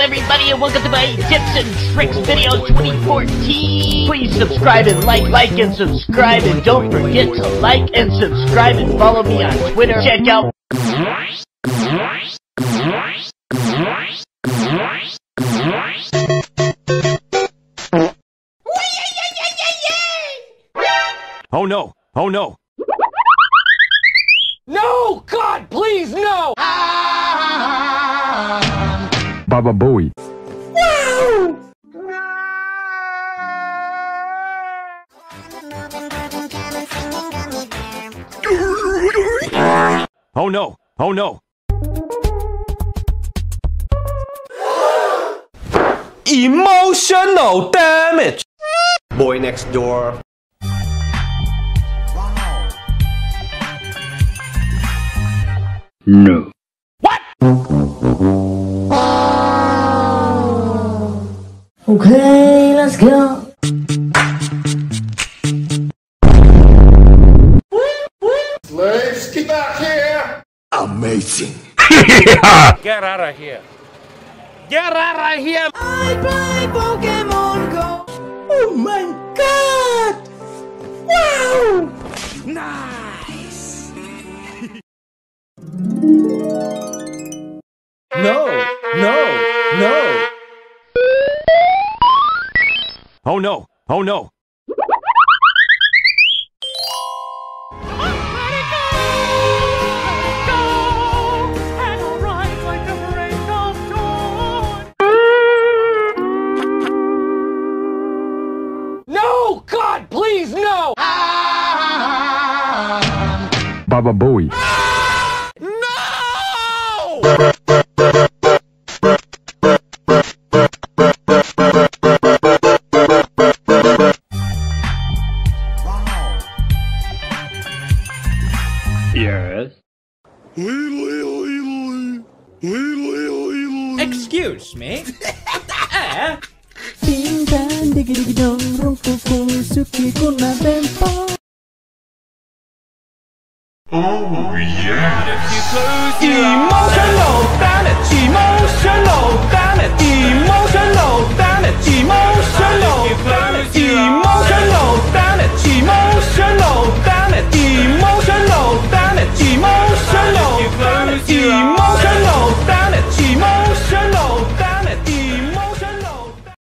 everybody, and welcome to my Tips and Tricks video 2014. Please subscribe and like and subscribe, and don't forget to like and subscribe and follow me on Twitter. Check out Oh no! Oh no! No! God, please, no! Baba Booey. Oh no! Oh no! Emotional damage! Boy next door. No. What? Okay, let's go. Slaves, get back here! Amazing. Get out of here. Get out of here! I play Pokemon Go. Oh my god! Wow! Nice! No! Oh no! Oh no! No! God, please, no! Baba Booey. No! Yes. Excuse me? Pintan digi dong rungku suki kuna tempo. Oh yeah. Emotional damage!